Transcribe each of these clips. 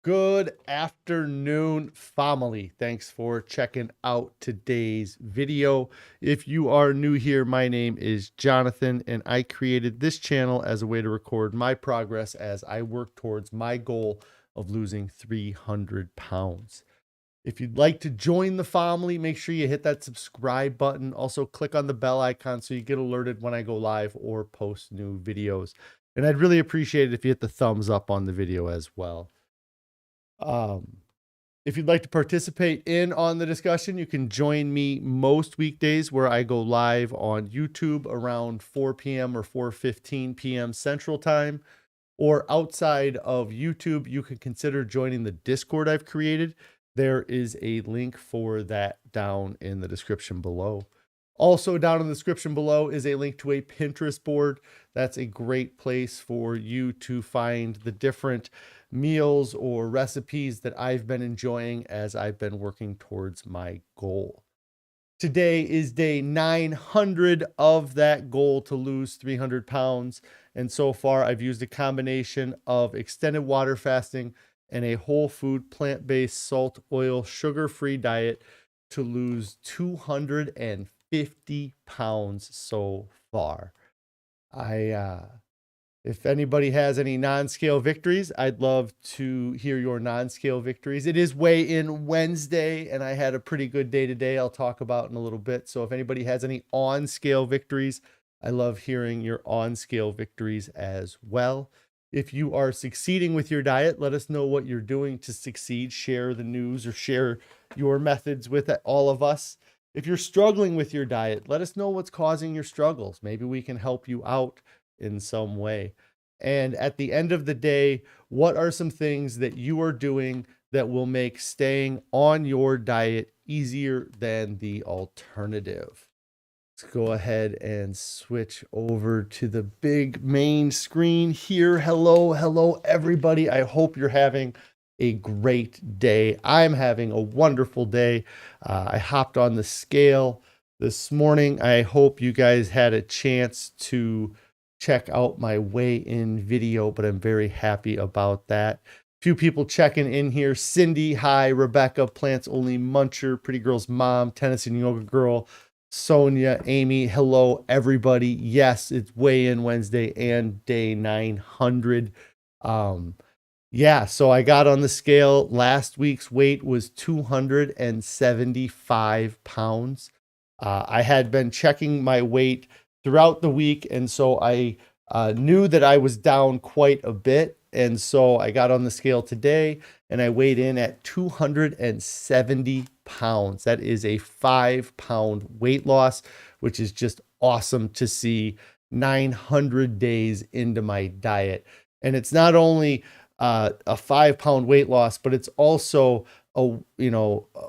Good afternoon, family. Thanks for checking out today's video. If you are new here, my name is Jonathan, and I created this channel as a way to record my progress as I work towards my goal of losing 300 pounds. If you'd like to join the family, make sure you hit that subscribe button. Also, click on the bell icon so you get alerted when I go live or post new videos. And I'd really appreciate it if you hit the thumbs up on the video as well. If you'd like to participate on the discussion, you can join me most weekdays where I go live on YouTube around 4 p.m. or 4:15 p.m. Central Time. Or outside of YouTube, you can consider joining the Discord I've created. There is a link for that down in the description below. Also down in the description below is a link to a Pinterest board. That's a great place for you to find the different meals or recipes that I've been enjoying as I've been working towards my goal. Today is day 900 of that goal to lose 300 pounds. And so far, I've used a combination of extended water fasting and a whole food, plant-based, salt, oil, sugar-free diet to lose 250 pounds so far. If anybody has any non-scale victories, I'd love to hear your non-scale victories. It is weigh-in Wednesday, and I had a pretty good day today I'll talk about in a little bit. So if anybody has any on-scale victories, I love hearing your on-scale victories as well. If you are succeeding with your diet, let us know what you're doing to succeed. Share the news or share your methods with all of us. If you're struggling with your diet, let us know what's causing your struggles. Maybe we can help you out in some way. And at the end of the day, what are some things that you are doing that will make staying on your diet easier than the alternative? Let's go ahead and switch over to the big main screen here. Hello, everybody. I hope you're having a great day. I'm having a wonderful day. I hopped on the scale this morning. I hope you guys had a chance to check out my weigh-in video, but I'm very happy about that. Few people checking in here. Cindy, hi. Rebecca, Plants Only Muncher, Pretty Girl's Mom, Tennis and Yoga Girl, Sonia, Amy, hello, everybody. Yes, it's weigh-in Wednesday and day 900. Yeah, so I got on the scale. Last week's weight was 275 pounds. I had been checking my weight throughout the week, and so I knew that I was down quite a bit, and so I got on the scale today, and I weighed in at 270 pounds. That is a 5-pound weight loss, which is just awesome to see 900 days into my diet. And it's not only a 5-pound weight loss, but it's also a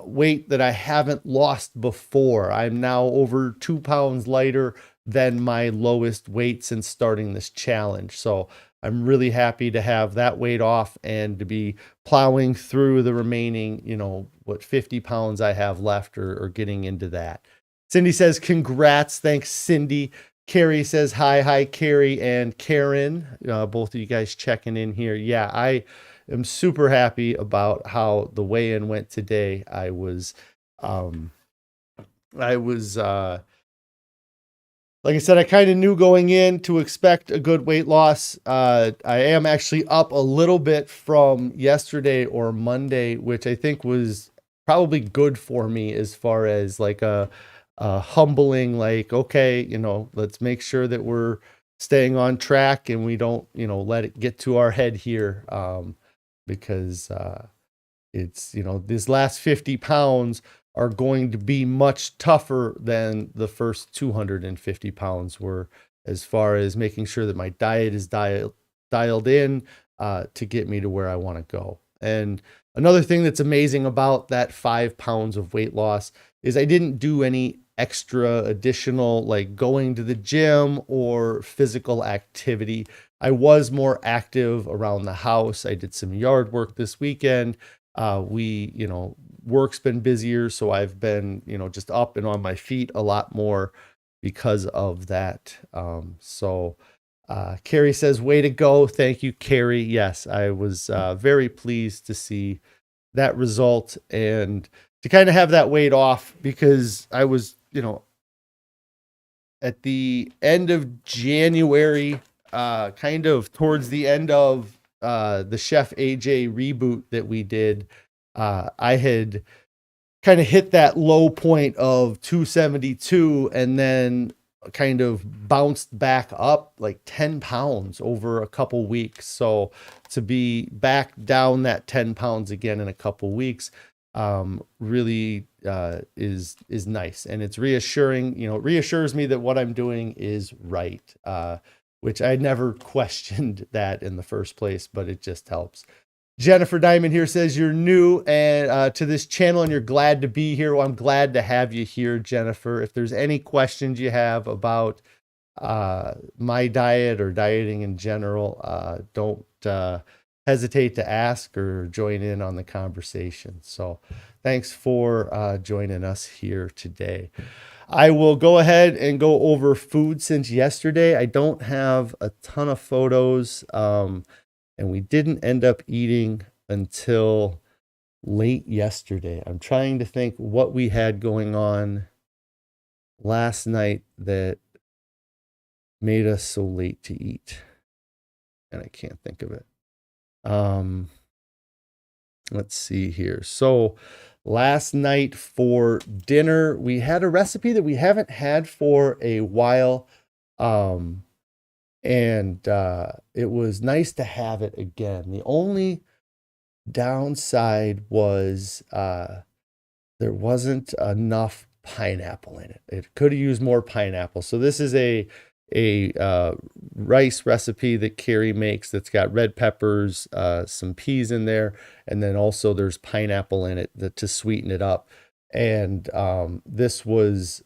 weight that I haven't lost before. I'm now over 2 pounds lighter than my lowest weight since starting this challenge. So I'm really happy to have that weight off and to be plowing through the remaining, 50 pounds I have left or getting into that. Cindy says, congrats. Thanks, Cindy. Carrie says, hi, Carrie and Karen. Both of you guys checking in here. Yeah, I am super happy about how the weigh-in went today. I was like I said, I kind of knew going in to expect a good weight loss. I am actually up a little bit from yesterday or Monday, which I think was probably good for me as far as like a humbling, like, okay, let's make sure that we're staying on track and we don't, let it get to our head here. Because it's, these last 50 pounds are going to be much tougher than the first 250 pounds were, as far as making sure that my diet is dialed in to get me to where I want to go. And another thing that's amazing about that 5 pounds of weight loss is I didn't do any extra additional, like going to the gym or physical activity. I was more active around the house. I did some yard work this weekend. Work's been busier, so I've been, just up and on my feet a lot more because of that. So Carrie says, way to go. Thank you, Carrie. Yes, I was very pleased to see that result and to kind of have that weight off, because I was, at the end of January, kind of towards the end of the Chef AJ reboot that we did, I had kind of hit that low point of 272 and then kind of bounced back up like 10 pounds over a couple weeks. So to be back down that 10 pounds again in a couple weeks, really is nice. And it's reassuring, it reassures me that what I'm doing is right, which I never questioned that in the first place, but it just helps. Jennifer Diamond here says you're new and to this channel and you're glad to be here. Well, I'm glad to have you here, Jennifer. If there's any questions you have about my diet or dieting in general, don't hesitate to ask or join in on the conversation. So thanks for joining us here today. I will go ahead and go over food since yesterday. I don't have a ton of photos. And we didn't end up eating until late yesterday. I'm trying to think what we had going on last night that made us so late to eat. And I can't think of it. Let's see here. So last night for dinner, we had a recipe that we haven't had for a while. And it was nice to have it again. The only downside was there wasn't enough pineapple in it. It could have used more pineapple. So this is a rice recipe that Carrie makes that's got red peppers, some peas in there, and then also there's pineapple in it to sweeten it up. And this was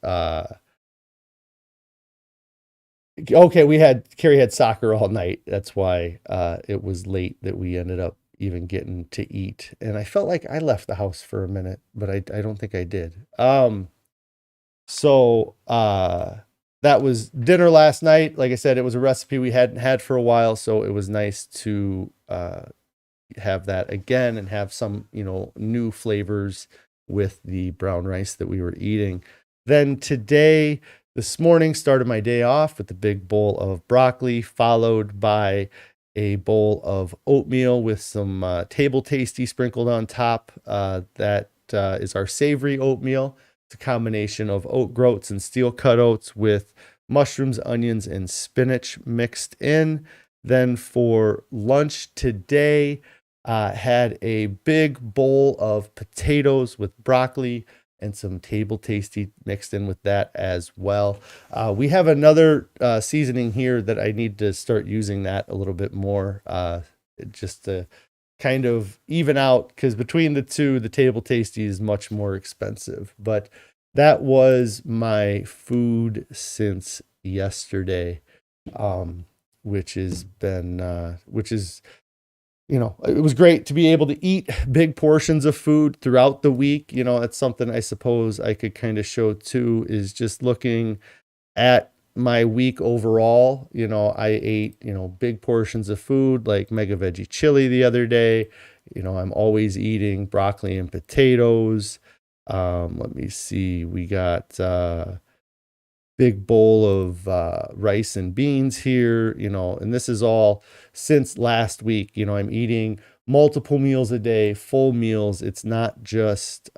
okay, Carrie had soccer all night. That's why it was late that we ended up even getting to eat. And I felt like I left the house for a minute, but I don't think I did. So that was dinner last night. Like I said, it was a recipe we hadn't had for a while, so it was nice to have that again and have some, new flavors with the brown rice that we were eating. Then today, this morning, started my day off with a big bowl of broccoli, followed by a bowl of oatmeal with some table tasty sprinkled on top. That is our savory oatmeal. It's a combination of oat groats and steel cut oats with mushrooms, onions, and spinach mixed in. Then for lunch today, had a big bowl of potatoes with broccoli and some table tasty mixed in with that as well. We have another seasoning here that I need to start using that a little bit more, just to kind of even out, because between the two, the table tasty is much more expensive. But that was my food since yesterday, which is it was great to be able to eat big portions of food throughout the week. It's something I suppose I could kind of show too, is just looking at my week overall. I ate, big portions of food like mega veggie chili the other day. I'm always eating broccoli and potatoes. Let me see. We got big bowl of rice and beans here, and this is all since last week. I'm eating multiple meals a day, full meals. It's not just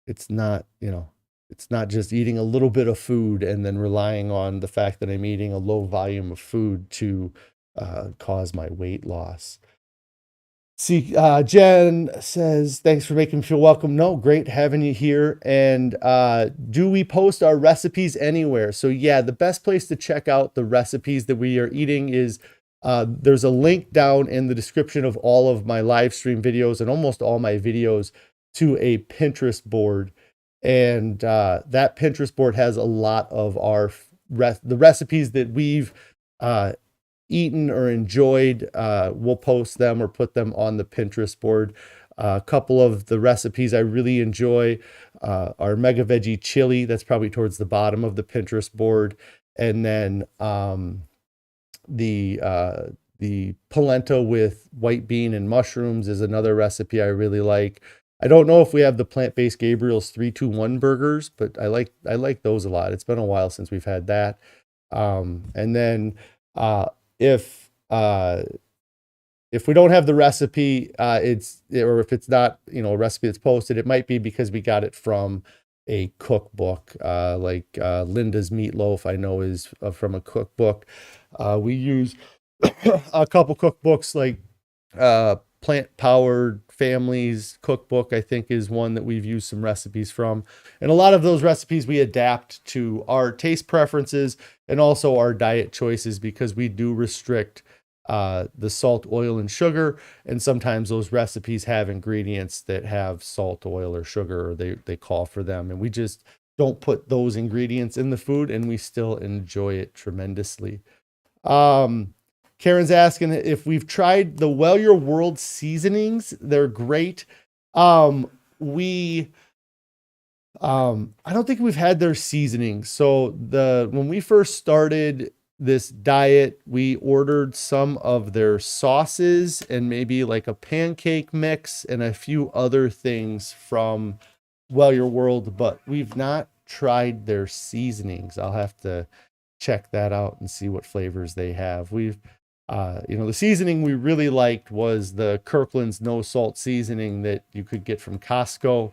it's not just eating a little bit of food and then relying on the fact that I'm eating a low volume of food to cause my weight loss. See, Jen says, thanks for making me feel welcome. No, great having you here. And do we post our recipes anywhere? So yeah, the best place to check out the recipes that we are eating is there's a link down in the description of all of my live stream videos and almost all my videos to a Pinterest board. And that Pinterest board has a lot of the recipes that we've eaten or enjoyed. We'll post them or put them on the Pinterest board. A couple of the recipes I really enjoy are mega veggie chili. That's probably towards the bottom of the Pinterest board. And then the polenta with white bean and mushrooms is another recipe I really like. I don't know if we have the plant-based Gabriel's 3-2-1 burgers, but I like those a lot. It's been a while since we've had that. And then if if we don't have the recipe, or if it's not, a recipe that's posted, it might be because we got it from a cookbook, like Linda's Meatloaf, I know is from a cookbook. We use a couple cookbooks, like Plant Powered Families cookbook, I think, is one that we've used some recipes from. And a lot of those recipes we adapt to our taste preferences and also our diet choices, because we do restrict the salt, oil, and sugar. And sometimes those recipes have ingredients that have salt, oil, or sugar, or they call for them. And we just don't put those ingredients in the food, and we still enjoy it tremendously. Karen's asking if we've tried the Well Your World seasonings. They're great. We I don't think we've had their seasonings. So when we first started this diet, we ordered some of their sauces and maybe like a pancake mix and a few other things from Well Your World, but we've not tried their seasonings. I'll have to check that out and see what flavors they have. The seasoning we really liked was the Kirkland's no salt seasoning that you could get from Costco.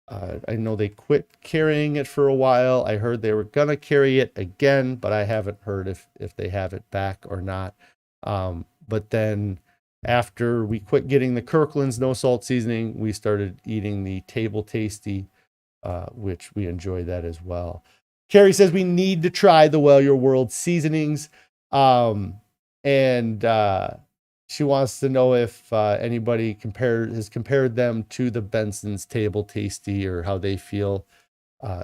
I know they quit carrying it for a while. I heard they were gonna carry it again, but I haven't heard if they have it back or not. But then after we quit getting the Kirkland's no salt seasoning, we started eating the Table Tasty, which we enjoy that as well. Carrie says we need to try the Well Your World seasonings. And she wants to know if anybody has compared them to the Benson's Table Tasty, or how they feel,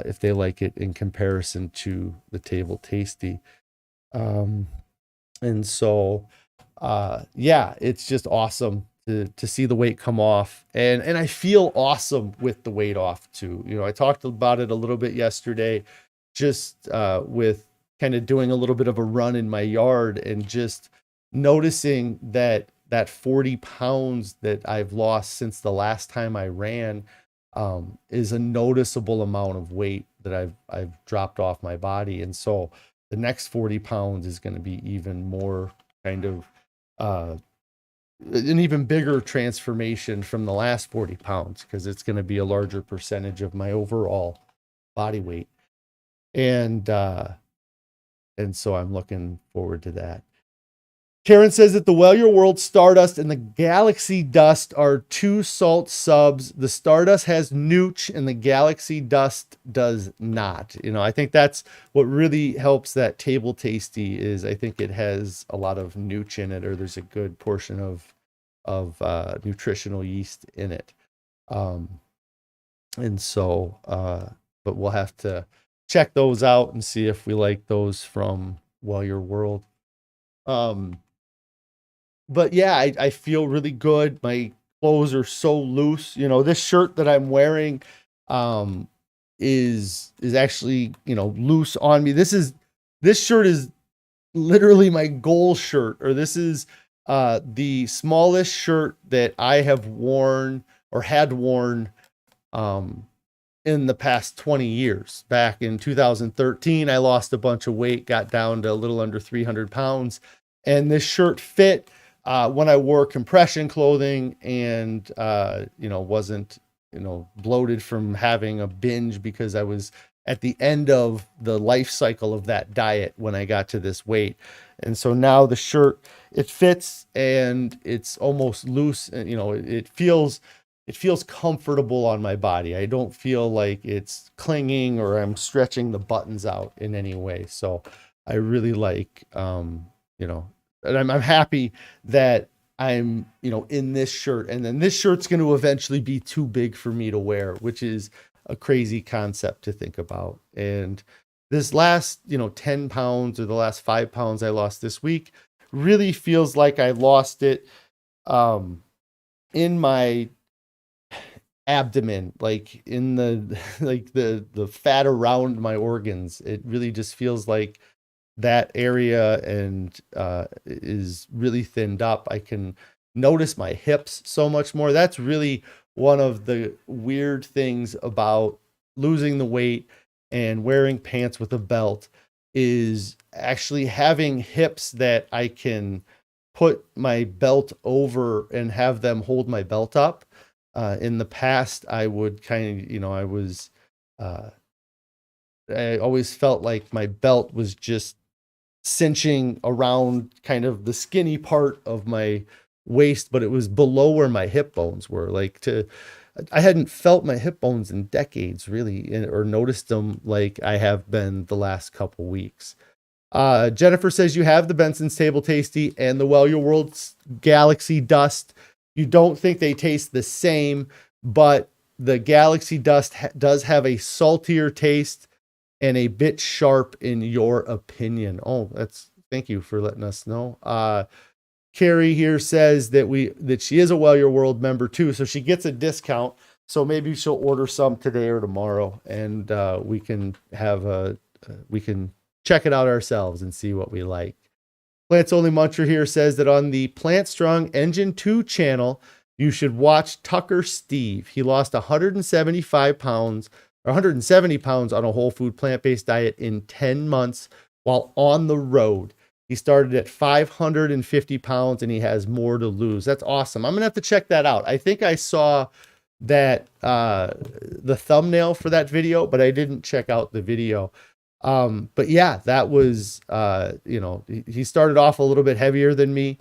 if they like it in comparison to the Table Tasty. And so, yeah, it's just awesome to see the weight come off, and I feel awesome with the weight off too. I talked about it a little bit yesterday, just with kind of doing a little bit of a run in my yard and just noticing that 40 pounds that I've lost since the last time I ran is a noticeable amount of weight that I've dropped off my body. And so the next 40 pounds is going to be even more kind of an even bigger transformation from the last 40 pounds, because it's going to be a larger percentage of my overall body weight. And so I'm looking forward to that. Karen says that the Well Your World Stardust and the Galaxy Dust are two salt subs. The Stardust has nooch and the Galaxy Dust does not. I think that's what really helps that Table Tasty, is I think it has a lot of nooch in it, or there's a good portion of nutritional yeast in it. And so, but we'll have to check those out and see if we like those from Well Your World. But yeah, I feel really good. My clothes are so loose. This shirt that I'm wearing is actually, loose on me. This shirt is literally my goal shirt, or this is the smallest shirt that I have worn or had worn in the past 20 years. Back in 2013, I lost a bunch of weight, got down to a little under 300 pounds. And this shirt fit when I wore compression clothing and, wasn't, bloated from having a binge, because I was at the end of the life cycle of that diet when I got to this weight. And so now the shirt, it fits and it's almost loose, and, it feels comfortable on my body. I don't feel like it's clinging or I'm stretching the buttons out in any way. So I really like, and I'm happy that I'm, in this shirt, and then this shirt's going to eventually be too big for me to wear, which is a crazy concept to think about. And this last, 10 pounds, or the last 5 pounds I lost this week, really feels like I lost it in my abdomen, like in the the fat around my organs. It really just feels like that area and is really thinned up. I can notice my hips so much more. That's really one of the weird things about losing the weight and wearing pants with a belt, is actually having hips that I can put my belt over and have them hold my belt up. In the past, I would kind of, I always felt like my belt was just cinching around kind of the skinny part of my waist, but it was below where my hip bones were. I hadn't felt my hip bones in decades, really, or noticed them like I have been the last couple weeks. Jennifer says you have the Benson's Table Tasty and the Well Your World's Galaxy Dust. You don't think they taste the same, but the Galaxy Dust does have a saltier taste and a bit sharp, in your opinion. Oh, thank you for letting us know. Carrie here says that she is a Well Your World member too, so she gets a discount. So maybe she'll order some today or tomorrow, and we can check it out ourselves and see what we like. Plants Only Muncher here says that on the Plant Strong Engine 2 channel, you should watch Tucker Steve. He lost 175 pounds or 170 pounds on a whole food plant-based diet in 10 months while on the road. He started at 550 pounds and he has more to lose. That's awesome. I'm going to have to check that out. I think I saw that the thumbnail for that video, but I didn't check out the video. But yeah, that was, he started off a little bit heavier than me.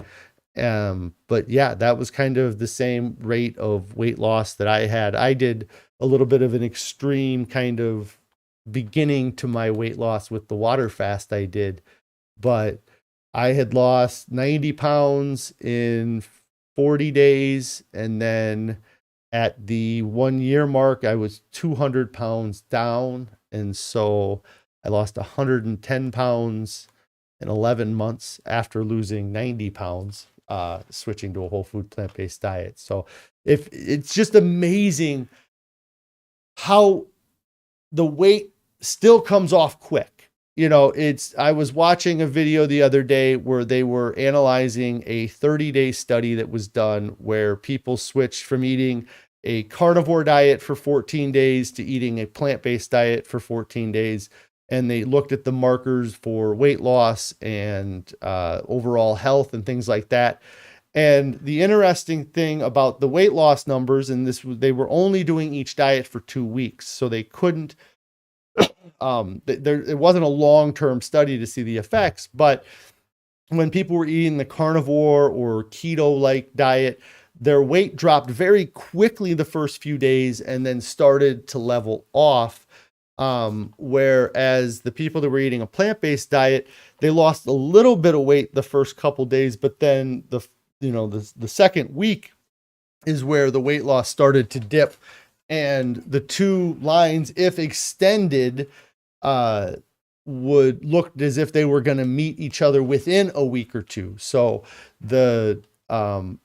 But yeah, that was kind of the same rate of weight loss that I had. I did a little bit of an extreme kind of beginning to my weight loss with the water fast I did, but I had lost 90 pounds in 40 days. And then at the 1 year mark, I was 200 pounds down. And so I lost 110 pounds in 11 months after losing 90 pounds, switching to a whole food plant-based diet. So it's just amazing how the weight still comes off quick. I was watching a video the other day where they were analyzing a 30-day study that was done where people switched from eating a carnivore diet for 14 days to eating a plant-based diet for 14 days. And they looked at the markers for weight loss and overall health and things like that. And the interesting thing about the weight loss numbers, and they were only doing each diet for 2 weeks, so they couldn't, it wasn't a long-term study to see the effects, but when people were eating the carnivore or keto-like diet, their weight dropped very quickly the first few days and then started to level off. Whereas the people that were eating a plant-based diet, they lost a little bit of weight the first couple days, but then the second week is where the weight loss started to dip, and the two lines, if extended, would look as if they were going to meet each other within a week or two. So and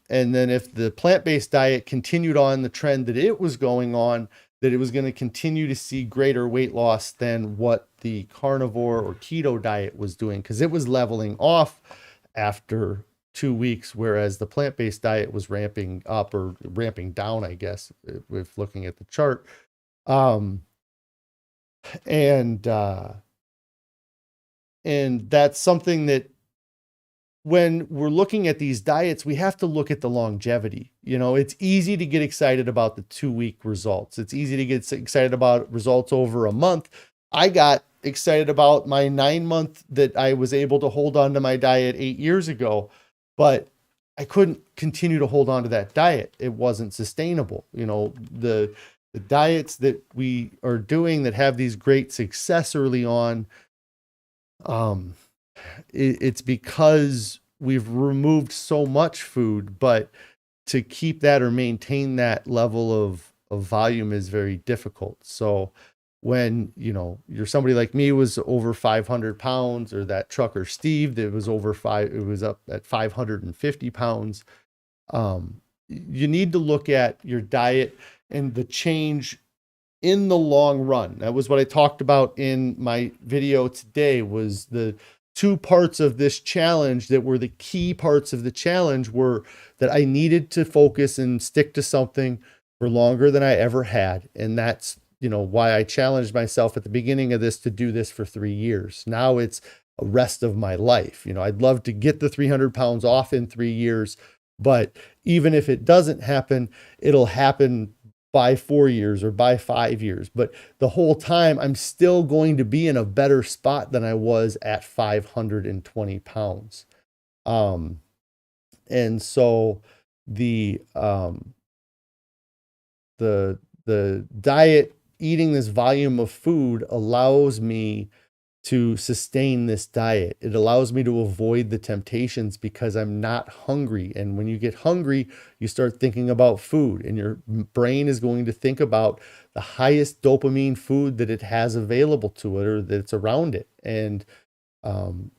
then if the plant-based diet continued on the trend that it was going on, that it was going to continue to see greater weight loss than what the carnivore or keto diet was doing, because it was leveling off after 2 weeks, whereas the plant-based diet was ramping up or ramping down, I guess, if looking at the chart. And that's something that when we're looking at these diets, we have to look at the longevity. It's easy to get excited about the 2-week results. It's easy to get excited about results over a month. I got excited about my 9-month that I was able to hold on to my diet 8 years ago, but I couldn't continue to hold on to that diet. It wasn't sustainable. The diets that we are doing that have these great success early on, it's because we've removed so much food, but to keep that or maintain that level of volume is very difficult. So when, you're somebody like me who was over 500 pounds, or that trucker Steve that was it was up at 550 pounds. You need to look at your diet and the change in the long run. That was what I talked about in my video today, was the two parts of this challenge that were the key parts of the challenge were that I needed to focus and stick to something for longer than I ever had. And that's, why I challenged myself at the beginning of this to do this for 3 years. Now it's a rest of my life. I'd love to get the 300 pounds off in 3 years, but even if it doesn't happen, it'll happen by 4 years or by 5 years. But the whole time I'm still going to be in a better spot than I was at 520 pounds. And so the diet, eating this volume of food allows me to sustain this diet. It allows me to avoid the temptations because I'm not hungry. And when you get hungry, you start thinking about food, and your brain is going to think about the highest dopamine food that it has available to it or that's around it. And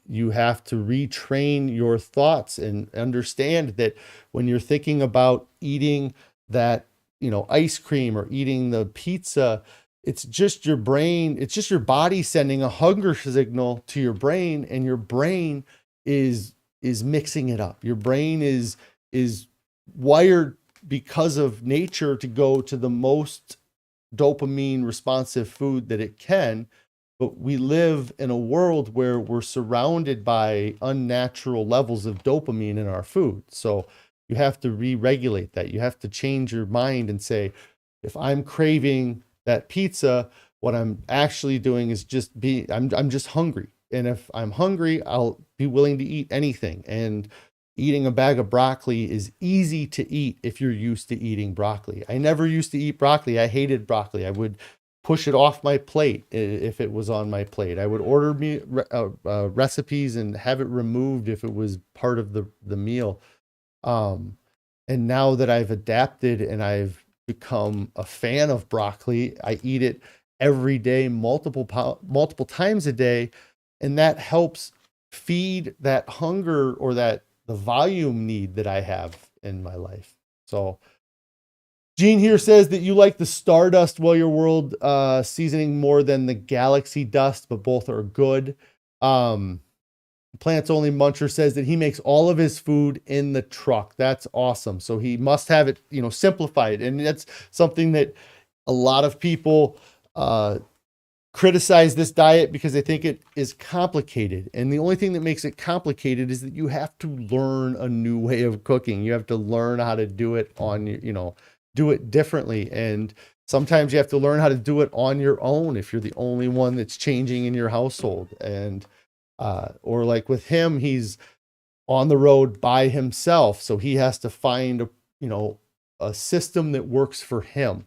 you have to retrain your thoughts and understand that when you're thinking about eating that, ice cream or eating the pizza, it's just your brain, it's just your body sending a hunger signal to your brain, and your brain is mixing it up. Your brain is wired because of nature to go to the most dopamine responsive food that it can. But we live in a world where we're surrounded by unnatural levels of dopamine in our food. So you have to re-regulate that. You have to change your mind and say, if I'm craving that pizza, what I'm actually doing is I'm just hungry. And if I'm hungry, I'll be willing to eat anything. And eating a bag of broccoli is easy to eat if you're used to eating broccoli. I never used to eat broccoli. I hated broccoli. I would push it off my plate if it was on my plate. I would order recipes and have it removed if it was part of the meal. And now that I've adapted and I've become a fan of broccoli, I eat it every day, multiple times a day, and that helps feed that hunger or the volume need that I have in my life. So Gene here says that you like the Stardust Well Your World seasoning more than the Galaxy Dust, but both are good. Plants Only Muncher says that he makes all of his food in the truck. That's awesome. So he must have it, simplified. And that's something that a lot of people criticize this diet because they think it is complicated. And the only thing that makes it complicated is that you have to learn a new way of cooking. You have to learn how to do it do it differently. And sometimes you have to learn how to do it on your own if you're the only one that's changing in your household. And or like with him, he's on the road by himself, so he has to find a system that works for him.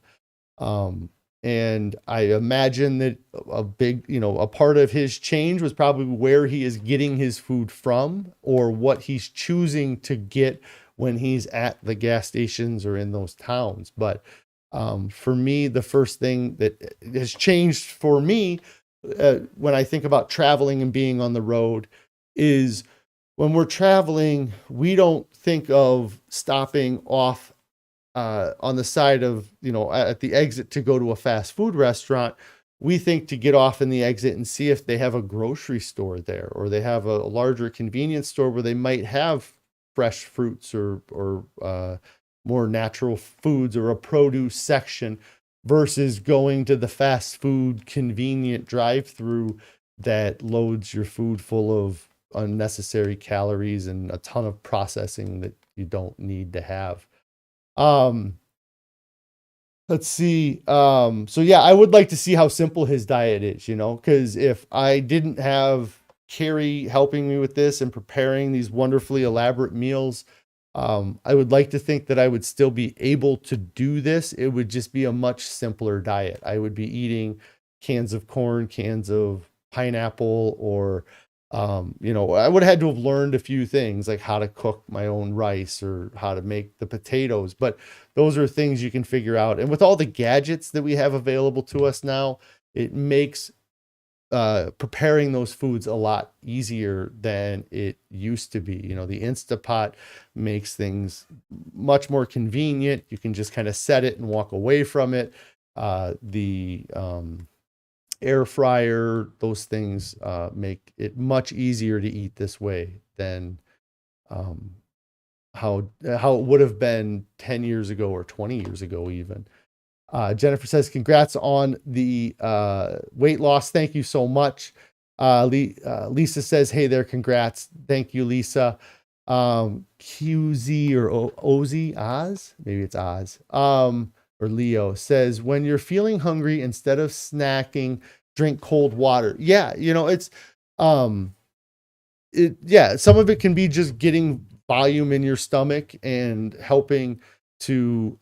And I imagine that a part of his change was probably where he is getting his food from, or what he's choosing to get when he's at the gas stations or in those towns. But for me, the first thing that has changed for me when I think about traveling and being on the road is when we're traveling, we don't think of stopping off on the side of, at the exit to go to a fast food restaurant. We think to get off in the exit and see if they have a grocery store there, or they have a larger convenience store where they might have fresh fruits or more natural foods, or a produce section, versus going to the fast food convenient drive-through that loads your food full of unnecessary calories and a ton of processing that you don't need to have. Let's see. So yeah, I would like to see how simple his diet is, because if I didn't have Carrie helping me with this and preparing these wonderfully elaborate meals, I would like to think that I would still be able to do this. It would just be a much simpler diet. I would be eating cans of corn, cans of pineapple, or, I would have had to have learned a few things like how to cook my own rice or how to make the potatoes, but those are things you can figure out. And with all the gadgets that we have available to us now, it makes preparing those foods a lot easier than it used to be. The Instapot makes things much more convenient. You can just kind of set it and walk away from it. The air fryer, those things make it much easier to eat this way than how it would have been 10 years ago or 20 years ago even. Jennifer says, congrats on the weight loss. Thank you so much. Lisa says, hey there, congrats. Thank you, Lisa. QZ or Oz, maybe it's Oz, or Leo says, when you're feeling hungry, instead of snacking, drink cold water. Yeah, it's some of it can be just getting volume in your stomach and helping to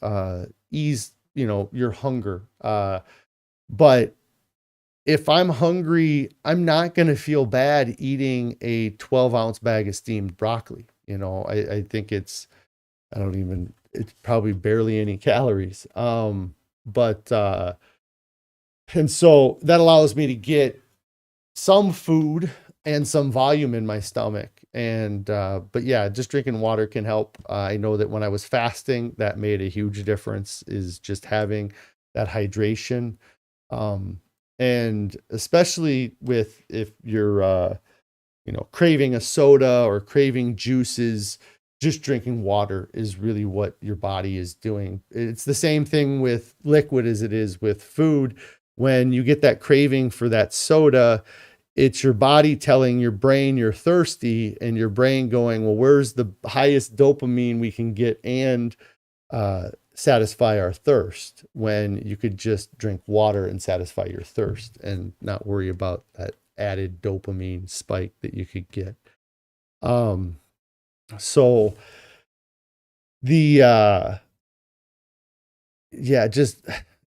ease your hunger. But if I'm hungry, I'm not going to feel bad eating a 12-ounce bag of steamed broccoli. I think it's probably barely any calories. And so that allows me to get some food and some volume in my stomach. But yeah, just drinking water can help. I know that when I was fasting, that made a huge difference, is just having that hydration. And especially if you're, craving a soda or craving juices, just drinking water is really what your body is doing. It's the same thing with liquid as it is with food. When you get that craving for that soda, it's your body telling your brain you're thirsty, and your brain going, well, where's the highest dopamine we can get and satisfy our thirst, when you could just drink water and satisfy your thirst and not worry about that added dopamine spike that you could get. So the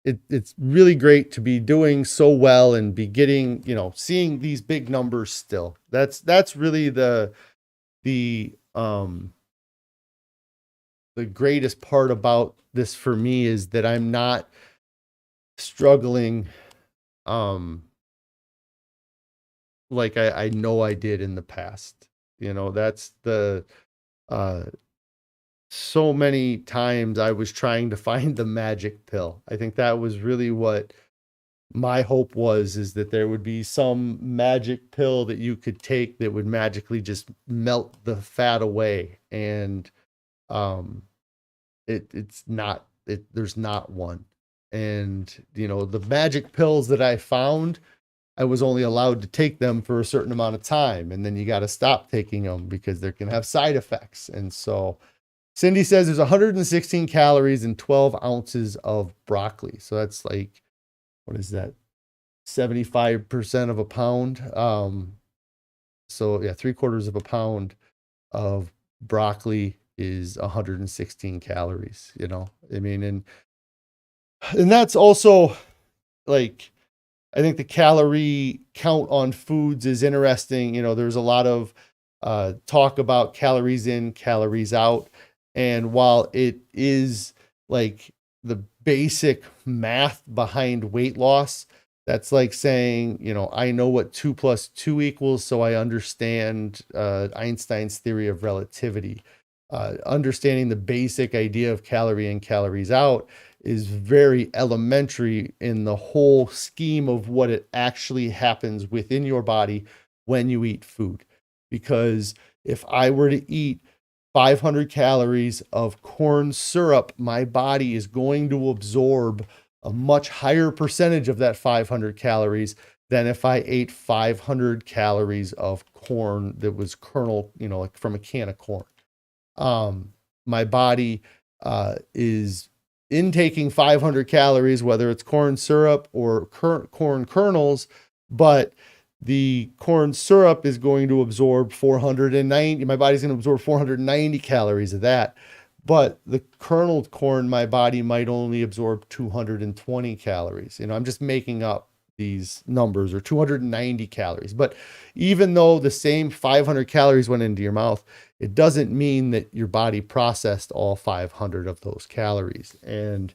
it's really great to be doing so well and be getting, seeing these big numbers still. That's really the greatest part about this for me, is that I'm not struggling like I know I did in the past. That's the so many times I was trying to find the magic pill. I think that was really what my hope was, is that there would be some magic pill that you could take that would magically just melt the fat away. And there's not one. And the magic pills that I found, I was only allowed to take them for a certain amount of time, and then you got to stop taking them because they can have side effects. And so Cindy says there's 116 calories in 12 ounces of broccoli. So that's like, what is that? 75% of a pound. So yeah, 3/4 of a pound of broccoli is 116 calories, and that's also, like, I think the calorie count on foods is interesting. There's a lot of talk about calories in, calories out. And while it is like the basic math behind weight loss, that's like saying, I know what 2 + 2 equals, so I understand Einstein's theory of relativity. Understanding the basic idea of calorie in, calories out is very elementary in the whole scheme of what it actually happens within your body when you eat food. Because if I were to eat 500 calories of corn syrup, my body is going to absorb a much higher percentage of that 500 calories than if I ate 500 calories of corn that was kernel, like from a can of corn. My body is intaking 500 calories, whether it's corn syrup or corn kernels, but the corn syrup is going to absorb 490. My body's going to absorb 490 calories of that. But the kerneled corn, my body might only absorb 220 calories. I'm just making up these numbers, or 290 calories. But even though the same 500 calories went into your mouth, it doesn't mean that your body processed all 500 of those calories. And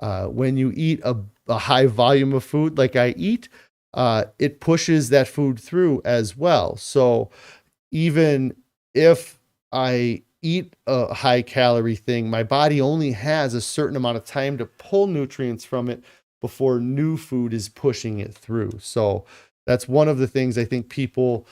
when you eat a high volume of food like I eat, it pushes that food through as well. So even if I eat a high calorie thing, my body only has a certain amount of time to pull nutrients from it before new food is pushing it through. So that's one of the things I think people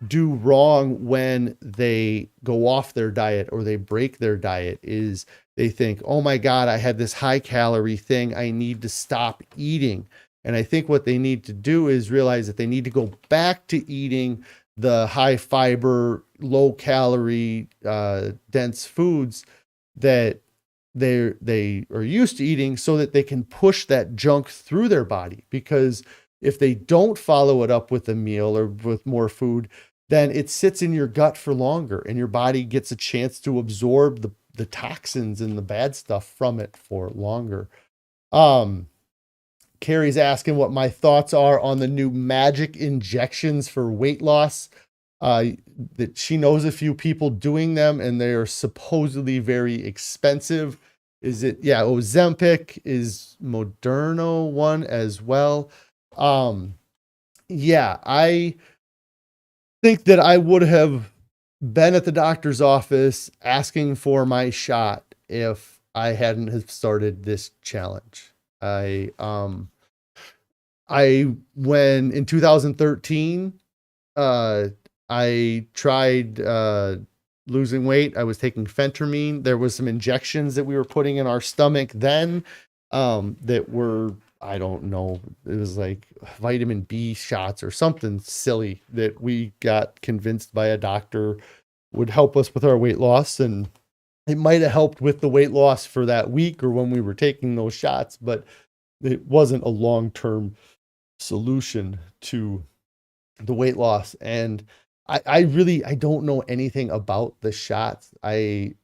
do wrong when they go off their diet or they break their diet is they think, oh my God, I had this high calorie thing. I need to stop eating. And I think what they need to do is realize that they need to go back to eating the high fiber, low calorie, dense foods that they are used to eating so that they can push that junk through their body. Because if they don't follow it up with a meal or with more food, then it sits in your gut for longer and your body gets a chance to absorb the toxins and the bad stuff from it for longer. Carrie's asking what my thoughts are on the new magic injections for weight loss. That she knows a few people doing them and they are supposedly very expensive. Is it? Yeah, Ozempic is Moderna one as well. Yeah, I think that I would have been at the doctor's office asking for my shot if I hadn't have started this challenge. When in 2013, I tried losing weight. I was taking phentermine. There was some injections that we were putting in our stomach then that were, I don't know, it was like vitamin B shots or something silly that we got convinced by a doctor would help us with our weight loss. And it might have helped with the weight loss for that week or when we were taking those shots, but it wasn't a long-term solution to the weight loss. And I don't know anything about the shots. Other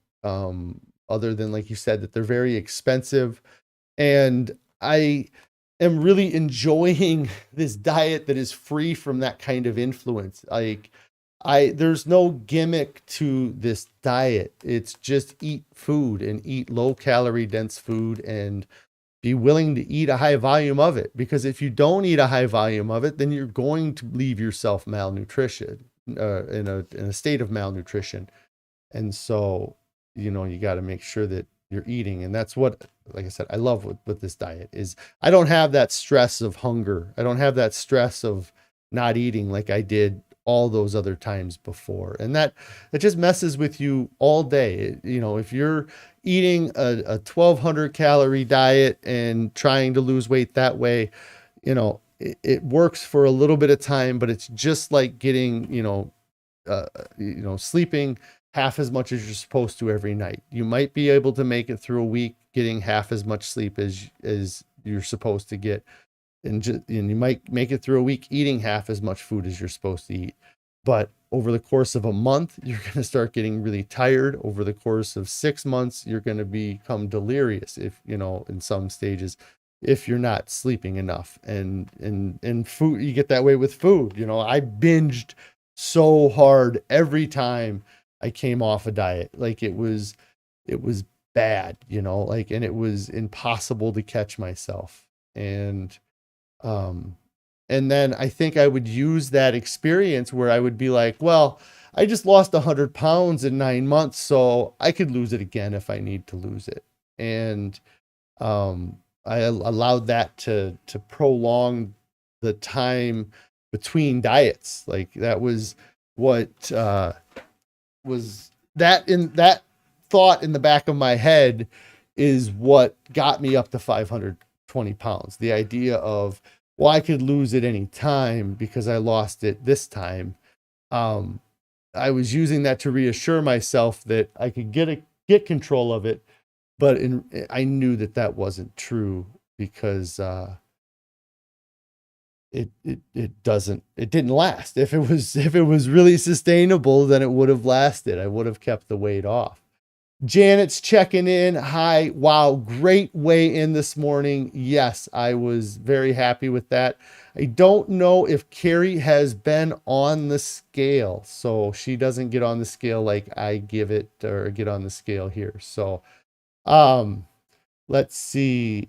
than, like you said, that they're very expensive. And I am really enjoying this diet that is free from that kind of influence. There's no gimmick to this diet. It's just eat food and eat low calorie dense food and be willing to eat a high volume of it. Because if you don't eat a high volume of it, then you're going to leave yourself malnutrition, in a state of malnutrition. And so, you got to make sure that you're eating. And that's what, like I said, I love with this diet is I don't have that stress of hunger. I don't have that stress of not eating like I did all those other times before. And that it just messes with you all day. If you're eating a 1,200 calorie diet and trying to lose weight that way, it works for a little bit of time, but it's just like getting, sleeping half as much as you're supposed to every night. You might be able to make it through a week getting half as much sleep as you're supposed to get. And you might make it through a week eating half as much food as you're supposed to eat. But over the course of a month, you're going to start getting really tired. Over the course of 6 months, you're going to become delirious in some stages, if you're not sleeping enough. And food, you get that way with food. I binged so hard every time I came off a diet. Like it was bad, and it was impossible to catch myself. And then I think I would use that experience where I would be like, well, I just lost 100 pounds in 9 months, so I could lose it again if I need to lose it. And I allowed that to prolong the time between diets. Like that was what was that thought in the back of my head is what got me up to 520 pounds. The idea of, well, I could lose it any time because I lost it this time. I was using that to reassure myself that I could get control of it, but I knew that wasn't true because it didn't last. If it was really sustainable, then it would have lasted. I would have kept the weight off. Janet's checking in. Hi. Wow. Great weigh in this morning. Yes, I was very happy with that. I don't know if Carrie has been on the scale, so she doesn't get on the scale like I give it or get on the scale here. So, let's see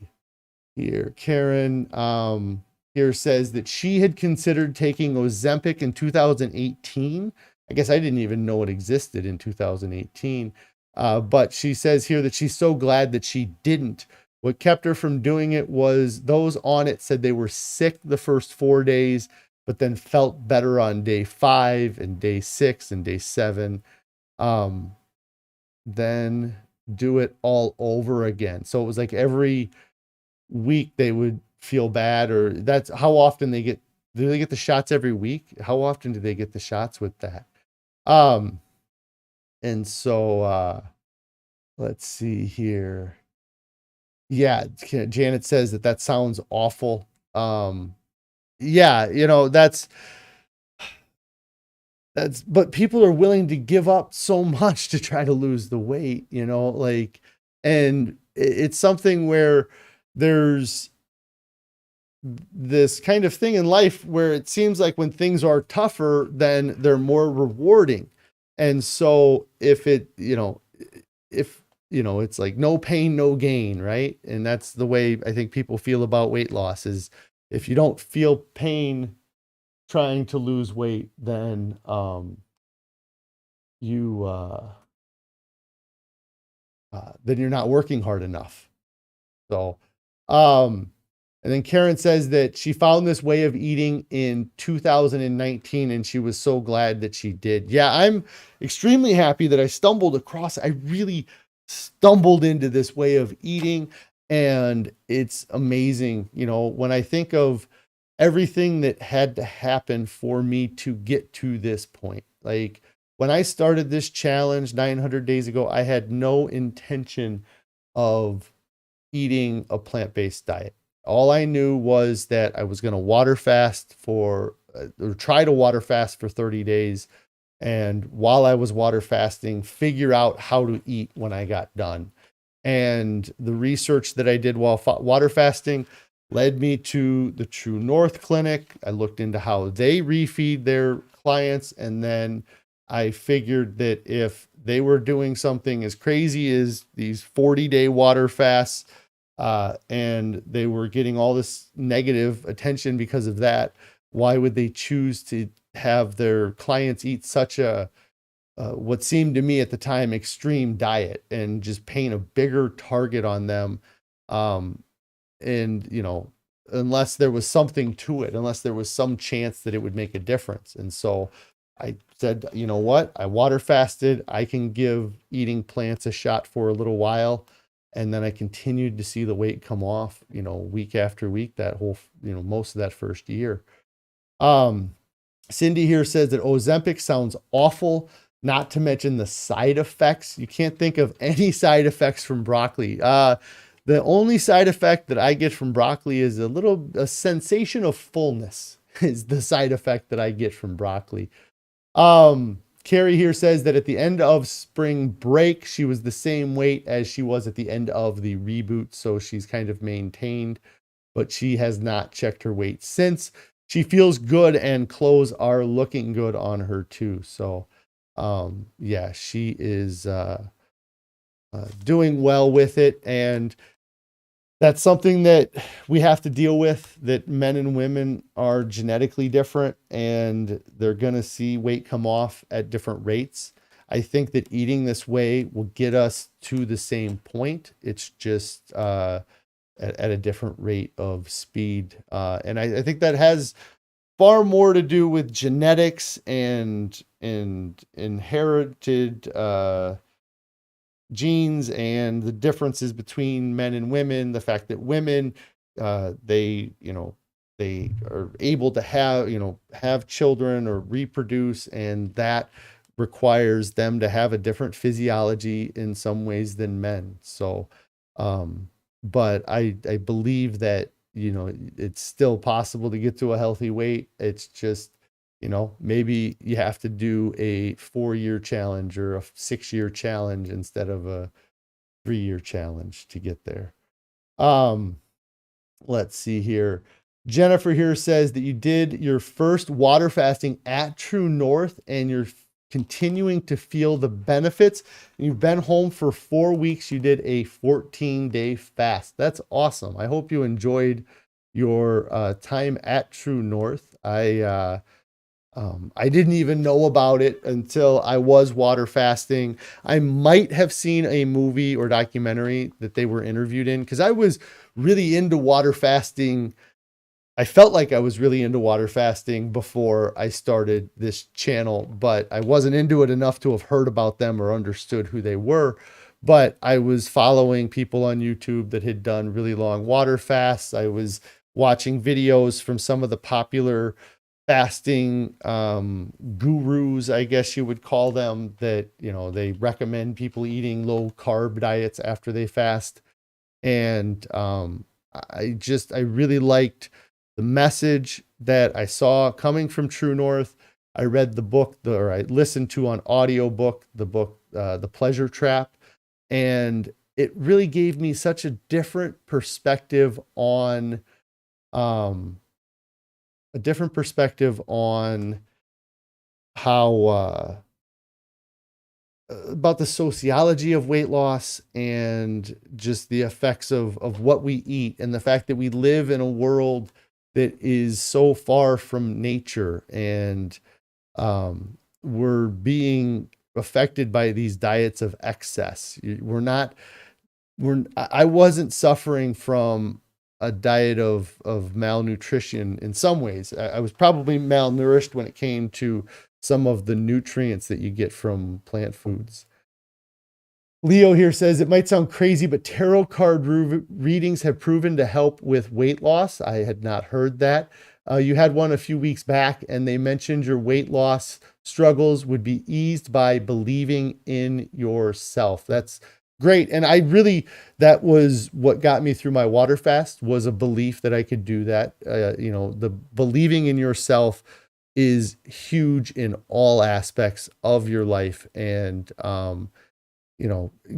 here. Karen, here says that she had considered taking Ozempic in 2018. I guess I didn't even know it existed in 2018. But she says here that she's so glad that she didn't. What kept her from doing it was those on it said they were sick the first 4 days, but then felt better on day 5 and day 6 and day 7. Then do it all over again. So it was like every week they would feel bad, or that's how often they get, do they get the shots every week? How often do they get the shots with that? And so let's see here. Yeah, Janet says that sounds awful. Yeah, that's, but people are willing to give up so much to try to lose the weight, like, and it's something where there's this kind of thing in life where it seems like when things are tougher, then they're more rewarding. And so if it's like no pain, no gain, right? And that's the way I think people feel about weight loss is if you don't feel pain trying to lose weight, then then you're not working hard enough. So, and then Karen says that she found this way of eating in 2019 and she was so glad that she did. Yeah, I'm extremely happy that I stumbled across. I really stumbled into this way of eating, and it's amazing. When I think of everything that had to happen for me to get to this point, like when I started this challenge 900 days ago, I had no intention of eating a plant-based diet. All I knew was that I was going to water fast or try to water fast for 30 days. And while I was water fasting, figure out how to eat when I got done. And the research that I did while water fasting led me to the True North Clinic. I looked into how they refeed their clients. And then I figured that if they were doing something as crazy as these 40-day water fasts, and they were getting all this negative attention because of that, why would they choose to have their clients eat such a what seemed to me at the time extreme diet and just paint a bigger target on them? And unless there was something to it, unless there was some chance that it would make a difference. And so I said, you know what, I water fasted, I can give eating plants a shot for a little while. And then I continued to see the weight come off, week after week, that whole, most of that first year. Cindy here says that Ozempic sounds awful, not to mention the side effects. You can't think of any side effects from broccoli. The only side effect that I get from broccoli is a sensation of fullness is the side effect that I get from broccoli. Carrie here says that at the end of spring break, she was the same weight as she was at the end of the reboot. So she's kind of maintained, but she has not checked her weight since. She feels good and clothes are looking good on her too. So, yeah, she is, doing well with it. And that's something that we have to deal with, that men and women are genetically different and they're going to see weight come off at different rates. I think that eating this way will get us to the same point. It's just at a different rate of speed. And I think that has far more to do with genetics and inherited genes and the differences between men and women, the fact that women, they are able to have children or reproduce, and that requires them to have a different physiology in some ways than men. So, but I believe that, it's still possible to get to a healthy weight. It's just, maybe you have to do a 4-year challenge or a 6-year challenge instead of a 3-year challenge to get there. Let's see here. Jennifer here says that you did your first water fasting at True North and you're continuing to feel the benefits. You've been home for 4 weeks. You did a 14-day fast. That's awesome. I hope you enjoyed your time at True North. I didn't even know about it until I was water fasting. I might have seen a movie or documentary that they were interviewed in, because I was really into water fasting. I felt like I was really into water fasting before I started this channel, but I wasn't into it enough to have heard about them or understood who they were. But I was following people on YouTube that had done really long water fasts. I was watching videos from some of the popular fasting gurus, I guess you would call them, that, they recommend people eating low carb diets after they fast. And I really liked the message that I saw coming from True North. I read the book, or I listened to on audiobook, the book, The Pleasure Trap. And it really gave me such a different perspective on, how, about the sociology of weight loss, and just the effects of what we eat, and the fact that we live in a world that is so far from nature, and we're being affected by these diets of excess. I wasn't suffering from a diet of malnutrition in some ways. I was probably malnourished when it came to some of the nutrients that you get from plant foods. Leo here says, it might sound crazy, but tarot card readings have proven to help with weight loss. I had not heard that. You had one a few weeks back, and they mentioned your weight loss struggles would be eased by believing in yourself. That's great. And that was what got me through my water fast, was a belief that I could do that. The believing in yourself is huge in all aspects of your life. And,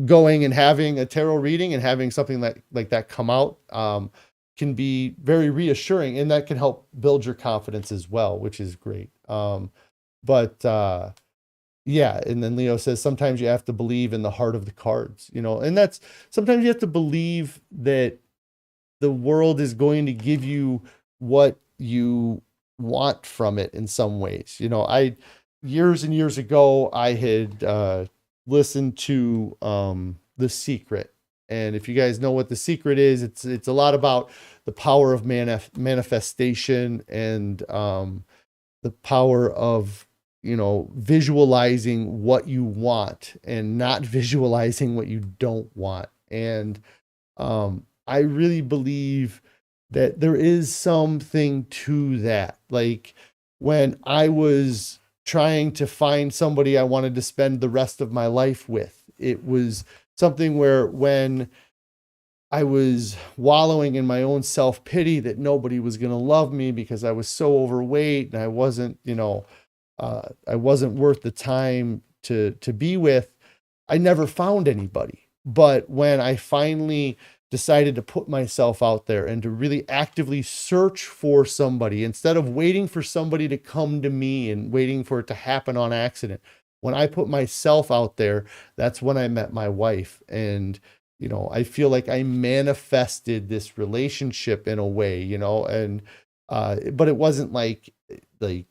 going and having a tarot reading and having something like that come out, can be very reassuring, and that can help build your confidence as well, which is great. Yeah. And then Leo says, sometimes you have to believe in the heart of the cards, and that's, sometimes you have to believe that the world is going to give you what you want from it in some ways. Years and years ago, I had listened to The Secret. And if you guys know what The Secret is, it's a lot about the power of manifestation, and the power of, visualizing what you want and not visualizing what you don't want. And I really believe that there is something to that. Like, when I was trying to find somebody I wanted to spend the rest of my life with, it was something where, when I was wallowing in my own self-pity that nobody was going to love me because I was so overweight and I wasn't worth the time to be with, I never found anybody. But when I finally decided to put myself out there and to really actively search for somebody, instead of waiting for somebody to come to me and waiting for it to happen on accident, when I put myself out there, that's when I met my wife. And, I feel like I manifested this relationship in a way, and, but it wasn't like, you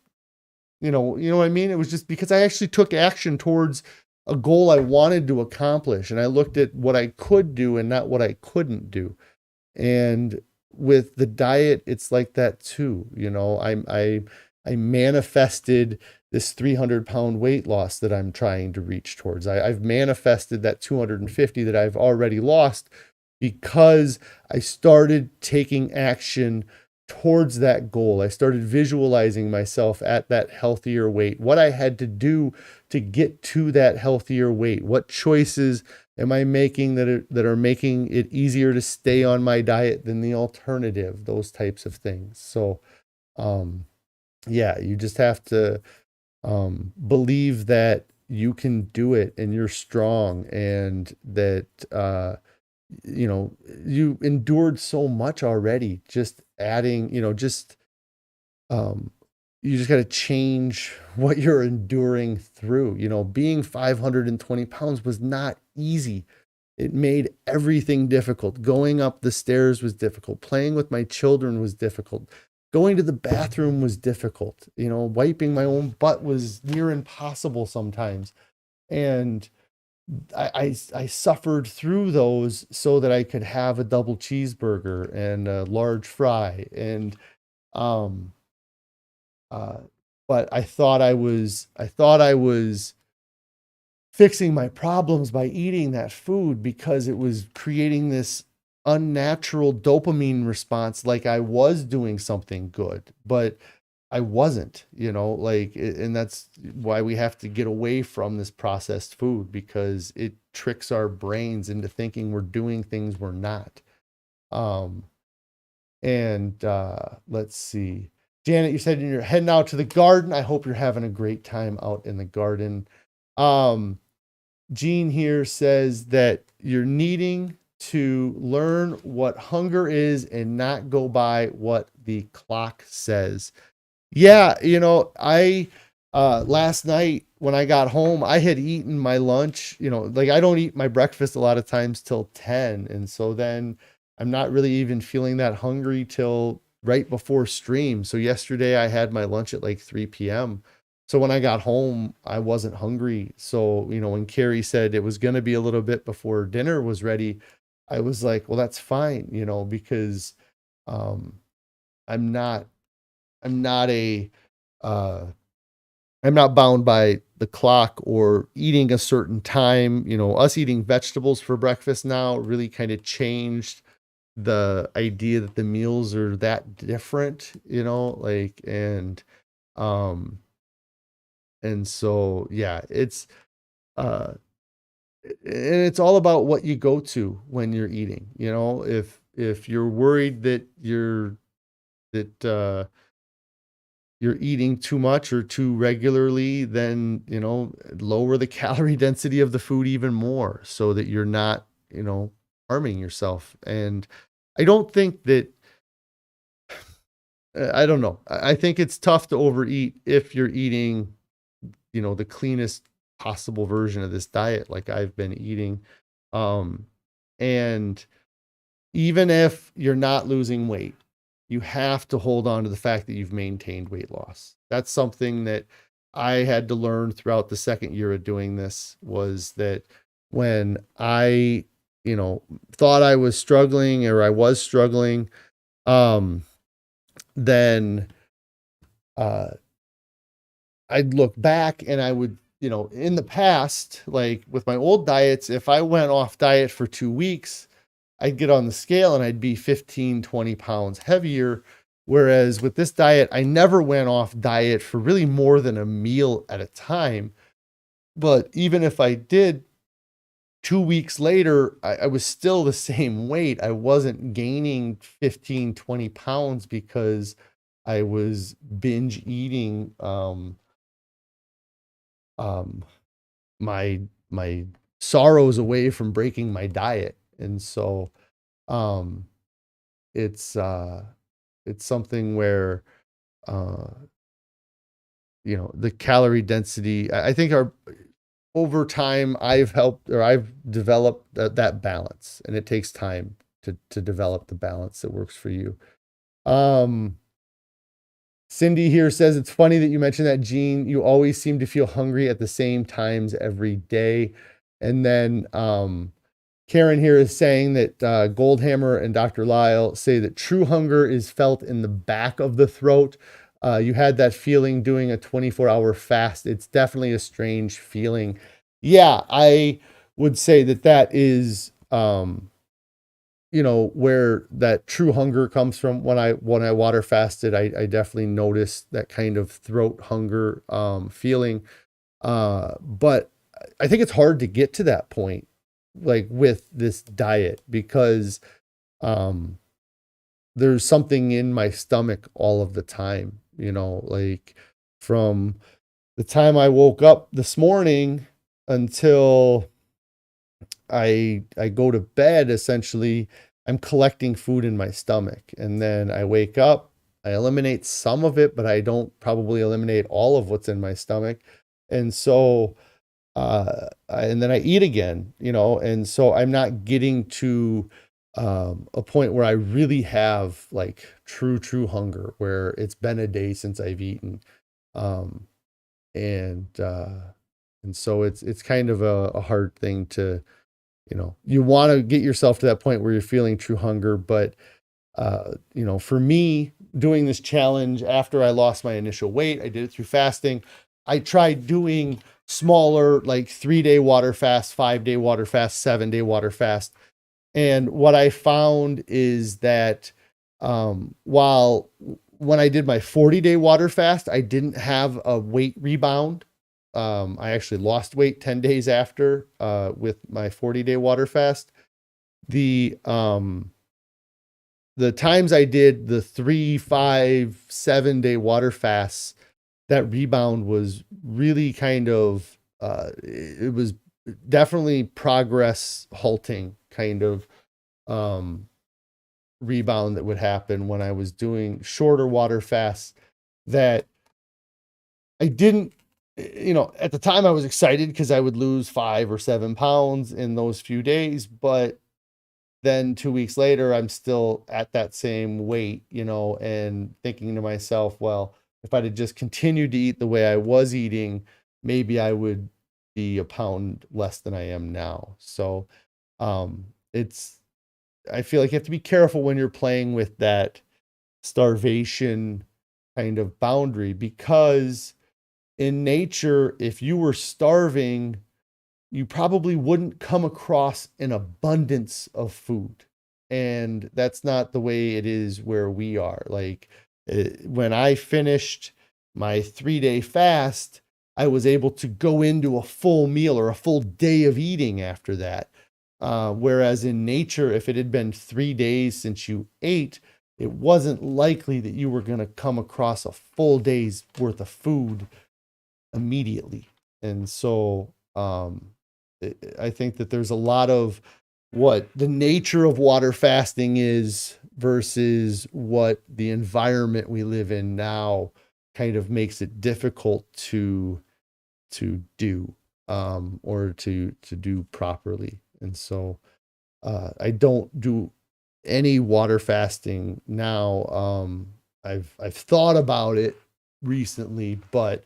know what I mean? It was just because I actually took action towards a goal I wanted to accomplish. And I looked at what I could do and not what I couldn't do. And with the diet, it's like that too. I manifested this 300-pound weight loss that I'm trying to reach towards. I've manifested that 250 that I've already lost, because I started taking action towards that goal. I started visualizing myself at that healthier weight, what I had to do to get to that healthier weight, what choices am I making that are making it easier to stay on my diet than the alternative, those types of things. So, yeah, you just have to believe that you can do it, and you're strong, and that, you endured so much already. Just adding, you just got to change what you're enduring through. Being 520 pounds was not easy. It made everything difficult. Going up the stairs was difficult. Playing with my children was difficult. going to the bathroom was difficult. Wiping my own butt was near impossible sometimes. And I suffered through those so that I could have a double cheeseburger and a large fry. And, um, but I thought I was fixing my problems by eating that food because it was creating this unnatural dopamine response, like I was doing something good, but I wasn't, and that's why we have to get away from this processed food, because it tricks our brains into thinking we're doing things we're not. Um, and let's see. Janet, you said you're heading out to the garden. I hope you're having a great time out in the garden. Gene here says that you're needing to learn what hunger is and not go by what the clock says. Yeah, I last night when I got home, I had eaten my lunch, like I don't eat my breakfast a lot of times till 10. And so then I'm not really even feeling that hungry till right before stream. So yesterday I had my lunch at like 3 p.m. So when I got home, I wasn't hungry. So, when Carrie said it was going to be a little bit before dinner was ready, I was like, well, that's fine, because um, I'm not I'm not a uh I'm not bound by the clock or eating a certain time. Us eating vegetables for breakfast now really kind of changed the idea that the meals are that different, like, um and so yeah, uh and it's all about what you go to when you're eating. If you're worried that you're eating too much or too regularly, then, lower the calorie density of the food even more so that you're not, harming yourself. And I don't think that, I don't know. I think it's tough to overeat if you're eating, the cleanest possible version of this diet, like I've been eating. Um, and even if you're not losing weight, you have to hold on to the fact that you've maintained weight loss. That's something that I had to learn throughout the second year of doing this, was that when I, thought I was struggling or I was struggling, um, then uh, I'd look back and I would, in the past, like with my old diets, if I went off diet for 2 weeks, I'd get on the scale and I'd be 15, 20 pounds heavier. Whereas with this diet, I never went off diet for really more than a meal at a time. But even if I did, 2 weeks later, I was still the same weight. I wasn't gaining 15, 20 pounds because I was binge eating um, my sorrows away from breaking my diet. And so um, it's something where uh, the calorie density, I think, are over time I've developed that balance, and it takes time to develop the balance that works for you. um Cindy here says it's funny that you mentioned that, Gene. You always seem to feel hungry at the same times every day. And then Karen here is saying that Goldhamer and Dr. Lisle say that true hunger is felt in the back of the throat. You had that feeling doing a 24-hour fast. It's definitely a strange feeling. Yeah, I would say that is, where that true hunger comes from. When I water fasted, I definitely noticed that kind of throat hunger feeling. But I think it's hard to get to that point, like with this diet, because um there's something in my stomach all of the time, like from the time I woke up this morning until I go to bed. Essentially, I'm collecting food in my stomach, and then I wake up, I eliminate some of it, but I don't probably eliminate all of what's in my stomach. And so and then I eat again, and so I'm not getting to a point where I really have like true hunger, where it's been a day since I've eaten. Um, and, and so it's kind of a hard thing to, you want to get yourself to that point where you're feeling true hunger. But, for me, doing this challenge after I lost my initial weight, I did it through fasting. I tried doing smaller, like 3-day water fast, 5-day water fast, 7-day water fast. And what I found is that while when I did my 40-day water fast, I didn't have a weight rebound. I actually lost weight 10 days after with my 40-day water fast. The times I did the 3, 5, 7-day water fasts, that rebound was really kind of, it was definitely progress halting kind of rebound that would happen when I was doing shorter water fasts that I didn't, at the time I was excited because I would lose 5 or 7 pounds in those few days, but then 2 weeks later, I'm still at that same weight, and thinking to myself, well, if I'd have just continued to eat the way I was eating, maybe I would be a pound less than I am now. So, I feel like you have to be careful when you're playing with that starvation kind of boundary, because in nature, if you were starving, you probably wouldn't come across an abundance of food. And that's not the way it is where we are. Like when I finished my 3-day fast, I was able to go into a full meal or a full day of eating after that. Whereas in nature, if it had been 3 days since you ate, it wasn't likely that you were going to come across a full day's worth of food immediately. And so, I think that there's a lot of what the nature of water fasting is versus what the environment we live in now kind of makes it difficult to do, or to do properly. And so I don't do any water fasting now. I've thought about it recently, but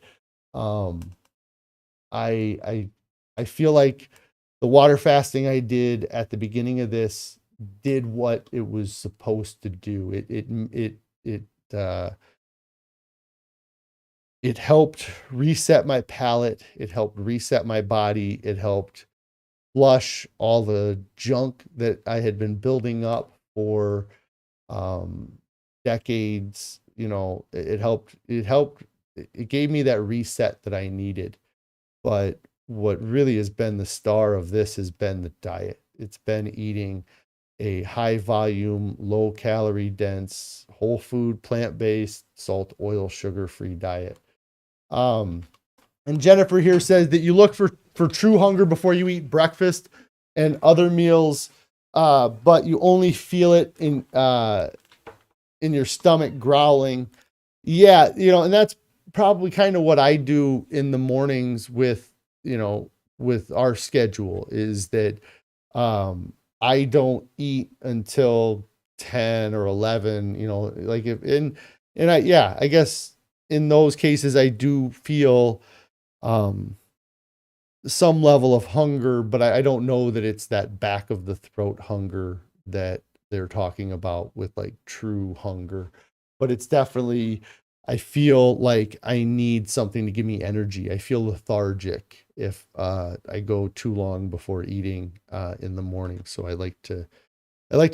I I feel like the water fasting I did at the beginning of this did what it was supposed to do. It helped reset my palate. It helped reset my body. It helped flush all the junk that I had been building up for um, decades. It gave me that reset that I needed. But what really has been the star of this has been the diet. It's been eating a high volume, low calorie dense, whole food, plant-based, salt, oil, sugar-free diet. And Jennifer here says that you look for true hunger before you eat breakfast and other meals, but you only feel it in your stomach growling. Yeah, and that's probably kind of what I do in the mornings with our schedule, is that I don't eat until 10 or 11, like if I guess in those cases I do feel some level of hunger, but I don't know that it's that back of the throat hunger that they're talking about with like true hunger. But it's definitely, I feel like I need something to give me energy. I feel lethargic if I go too long before eating in the morning. So I like to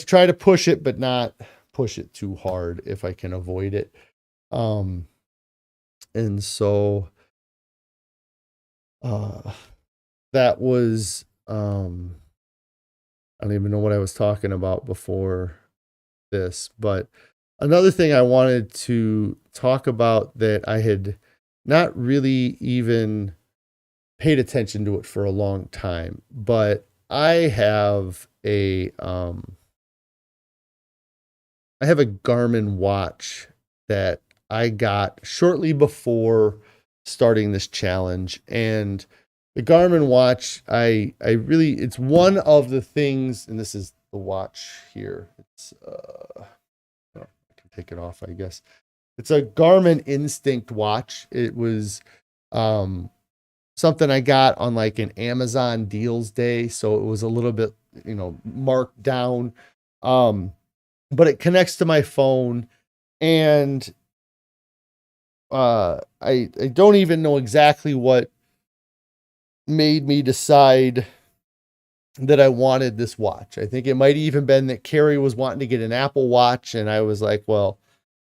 try to push it, but not push it too hard if I can avoid it. And so that was I don't even know what I was talking about before this, but another thing I wanted to talk about that I had not really even paid attention to it for a long time, but I have a Garmin watch that I got shortly before starting this challenge. And the Garmin watch, it's one of the things, and this is the watch here. It's oh, I can take it off, I guess. It's a Garmin Instinct watch. It was something I got on like an Amazon deals day, so it was a little bit, marked down. But it connects to my phone, and I don't even know exactly what made me decide that I wanted this watch. I think it might even been that Carrie was wanting to get an Apple Watch, and I was like, well,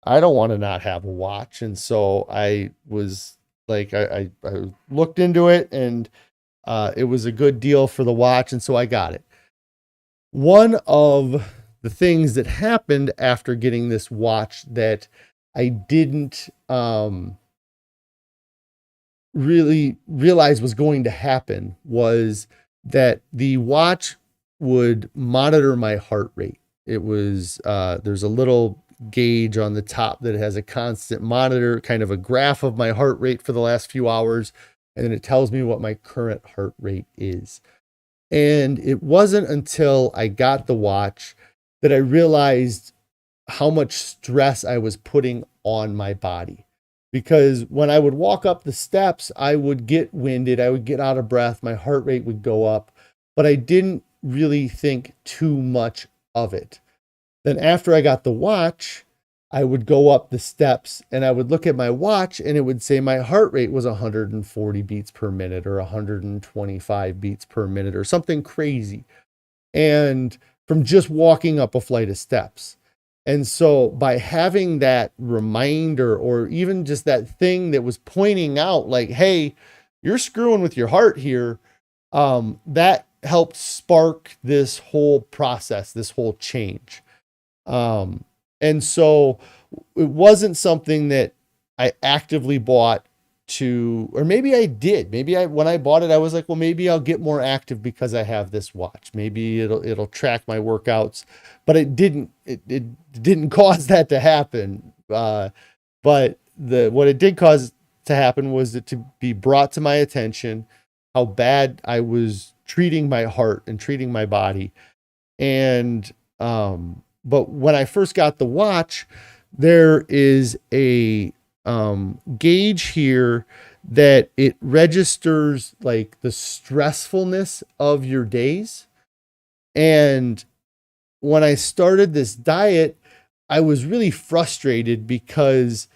I don't want to not have a watch. And so I was like, I looked into it, and it was a good deal for the watch, and so I got it. One of the things that happened after getting this watch that I didn't really realize was going to happen was that the watch would monitor my heart rate. It was, there's a little gauge on the top that has a constant monitor, kind of a graph of my heart rate for the last few hours. And then it tells me what my current heart rate is. And it wasn't until I got the watch that I realized how much stress I was putting on my body. Because when I would walk up the steps, I would get winded, I would get out of breath, my heart rate would go up, but I didn't really think too much of it. Then after I got the watch, I would go up the steps and I would look at my watch and it would say my heart rate was 140 beats per minute or 125 beats per minute or something crazy. And from just walking up a flight of steps. And so by having that reminder, or even just that thing that was pointing out like, hey, you're screwing with your heart here, that helped spark this whole process, this whole change. And so it wasn't something that I actively bought to, or maybe I did. When I bought it, I was like, well, maybe I'll get more active because I have this watch. Maybe it'll track my workouts, but it didn't cause that to happen. But what it did cause to happen was it to be brought to my attention how bad I was treating my heart and treating my body. And, but when I first got the watch, there is a gauge here that it registers like the stressfulness of your days. And when I started this diet, I was really frustrated because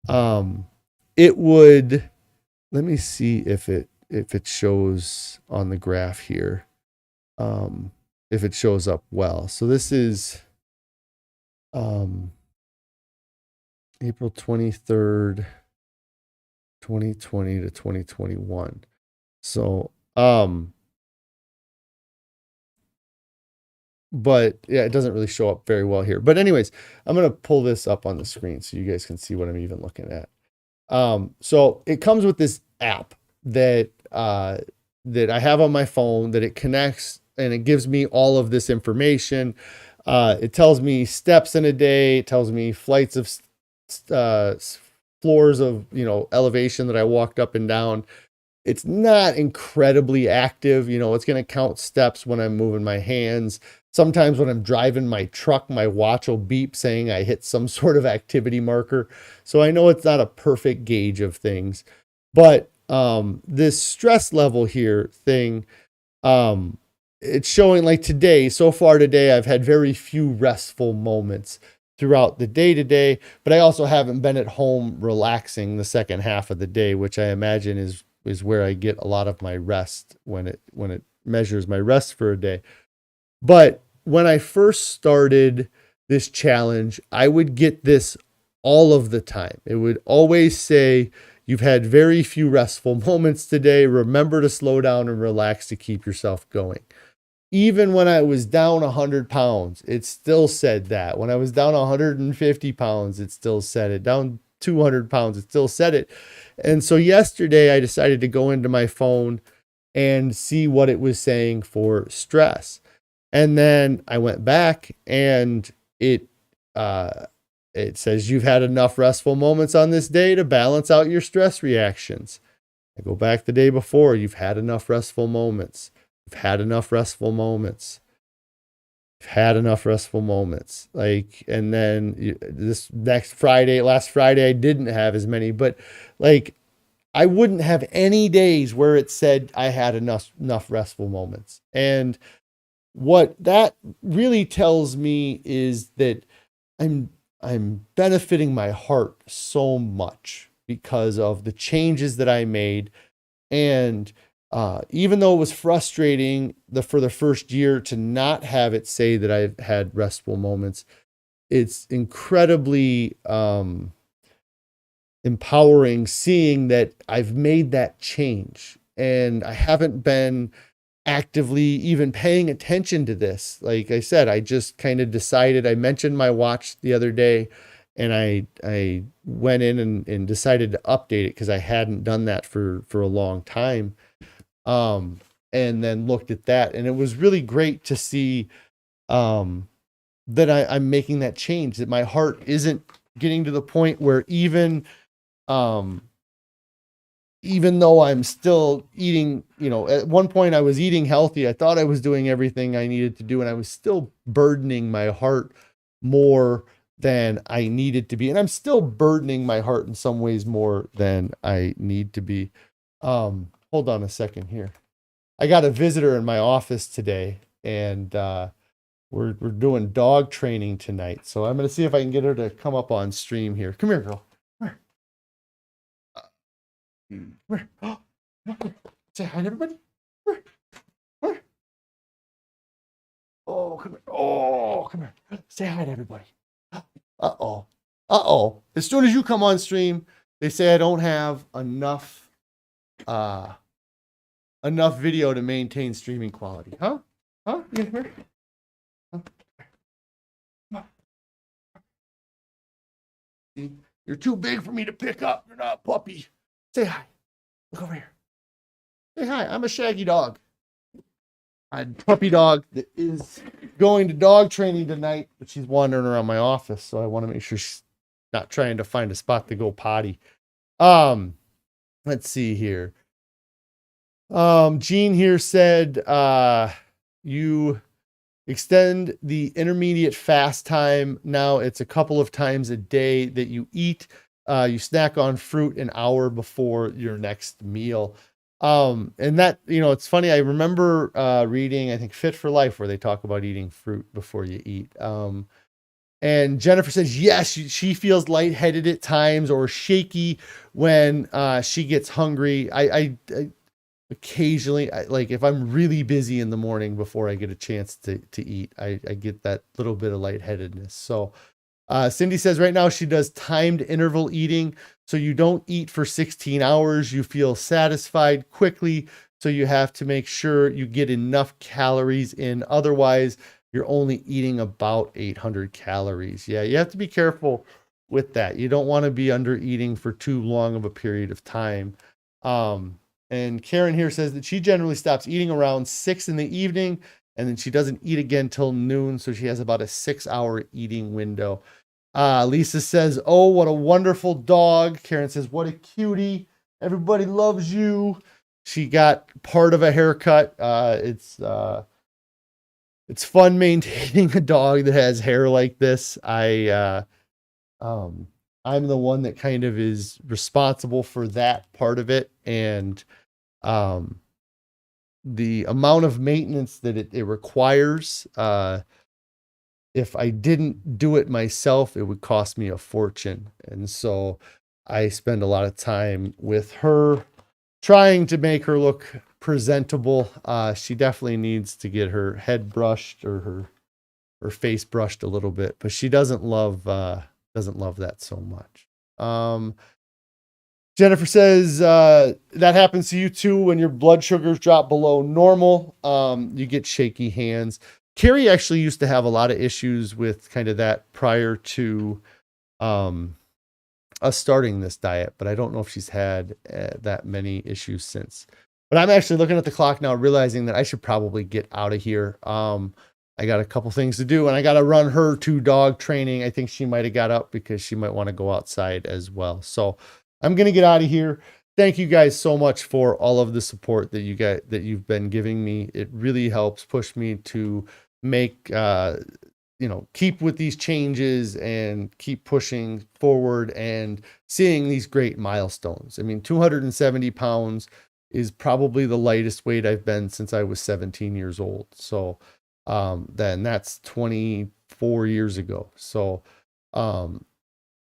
it would, let me see if it shows on the graph here, if it shows up well. So this is April 23rd, 2020 to 2021. So, but yeah, it doesn't really show up very well here. But anyways, I'm going to pull this up on the screen so you guys can see what I'm even looking at. So it comes with this app that that I have on my phone that it connects, and it gives me all of this information. It tells me steps in a day. It tells me flights of floors of, elevation that I walked up and down. It's not incredibly active. It's going to count steps when I'm moving my hands. Sometimes when I'm driving my truck, my watch will beep saying I hit some sort of activity marker. So I know it's not a perfect gauge of things, but this stress level here thing, it's showing like so far today, I've had very few restful moments throughout the day today, but I also haven't been at home relaxing the second half of the day, which I imagine is where I get a lot of my rest when it measures my rest for a day. But when I first started this challenge, I would get this all of the time. It would always say, you've had very few restful moments today. Remember to slow down and relax to keep yourself going. Even when I was down 100 pounds, it still said that. When I was down 150 pounds, it still said it. Down 200 pounds, it still said it. And so yesterday I decided to go into my phone and see what it was saying for stress. And then I went back and it says you've had enough restful moments on this day to balance out your stress reactions. I go back the day before, you've had enough restful moments. You've had enough restful moments. had enough restful moments. Like, and then this next Friday, last Friday, I didn't have as many, but like, I wouldn't have any days where it said I had enough restful moments. And what that really tells me is that I'm benefiting my heart so much because of the changes that I made. And even though it was frustrating for the first year to not have it say that I've had restful moments, it's incredibly empowering seeing that I've made that change. And I haven't been actively even paying attention to this. Like I said, I just kind of decided, I mentioned my watch the other day, and I went in and decided to update it because I hadn't done that for a long time. And then looked at that, and it was really great to see that I'm making that change, that my heart isn't getting to the point where even though I'm still eating, at one point I was eating healthy. I thought I was doing everything I needed to do, and I was still burdening my heart more than I needed to be. And I'm still burdening my heart in some ways more than I need to be. Hold on a second here. I got a visitor in my office today, and we're doing dog training tonight. So I'm going to see if I can get her to come up on stream here. Come here, girl. Come here. Say hi to everybody. Oh, come here. Oh, come here. Say hi to everybody. Uh-oh. Uh-oh. As soon as you come on stream, they say I don't have enough video to maintain streaming quality. Huh? Huh? You come here? Huh? Come on. You're too big for me to pick up. You're not a puppy. Say hi. Look over here. Say hi. I'm a shaggy dog. A puppy dog that is going to dog training tonight, but she's wandering around my office, so I want to make sure she's not trying to find a spot to go potty. Let's see here. Gene here said you extend the intermediate fast time. Now it's a couple of times a day that you eat. You snack on fruit an hour before your next meal. And that, it's funny. I remember reading, I think, Fit for Life, where they talk about eating fruit before you eat. And Jennifer says, yes, she feels lightheaded at times or shaky when she gets hungry. I occasionally, like if I'm really busy in the morning before I get a chance to eat, I get that little bit of lightheadedness. So Cindy says right now she does timed interval eating. So you don't eat for 16 hours. You feel satisfied quickly. So you have to make sure you get enough calories in. Otherwise, you're only eating about 800 calories. Yeah, you have to be careful with that. You don't want to be under eating for too long of a period of time. And Karen here says that she generally stops eating around 6 in the evening, and then she doesn't eat again till noon. So she has about a 6-hour eating window. Lisa says, oh, what a wonderful dog. Karen says, what a cutie. Everybody loves you. She got part of a haircut. It's fun maintaining a dog that has hair like this. I'm the one that kind of is responsible for that part of it. And the amount of maintenance that it requires, if I didn't do it myself, it would cost me a fortune. And so I spend a lot of time with her trying to make her look presentable. She definitely needs to get her head brushed or her face brushed a little bit, but she doesn't love that so much. Jennifer says that happens to you too when your blood sugars drop below normal. You get shaky hands. Carrie actually used to have a lot of issues with kind of that prior to us starting this diet, but I don't know if she's had that many issues since. But I'm actually looking at the clock now, realizing that I should probably get out of here. I got a couple things to do, and I got to run her to dog training. I think she might have got up because she might want to go outside as well. So I'm going to get out of here. Thank you guys so much for all of the support that you've been giving me. It really helps push me to make, keep with these changes and keep pushing forward and seeing these great milestones. I mean, 270 pounds is probably the lightest weight I've been since I was 17 years old. So, then that's 24 years ago. So,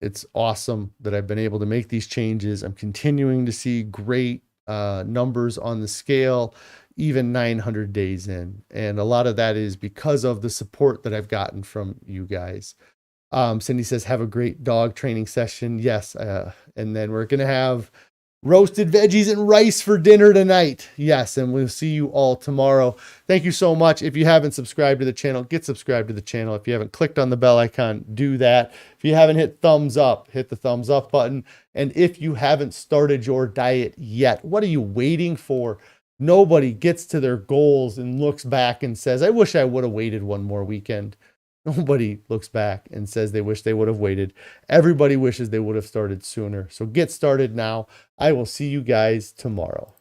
it's awesome that I've been able to make these changes. I'm continuing to see great numbers on the scale, even 900 days in. And a lot of that is because of the support that I've gotten from you guys. Cindy says, have a great dog training session. Yes. And then we're going to have roasted veggies and rice for dinner tonight. Yes. And we'll see you all tomorrow. Thank you so much. If you haven't subscribed to the channel, get subscribed to the channel. If you haven't clicked on the bell icon, do that. If you haven't hit thumbs up, hit the thumbs up button. And if you haven't started your diet yet, what are you waiting for? Nobody gets to their goals and looks back and says, I wish I would have waited one more weekend. Nobody looks back and says they wish they would have waited. Everybody wishes they would have started sooner. So get started now. I will see you guys tomorrow.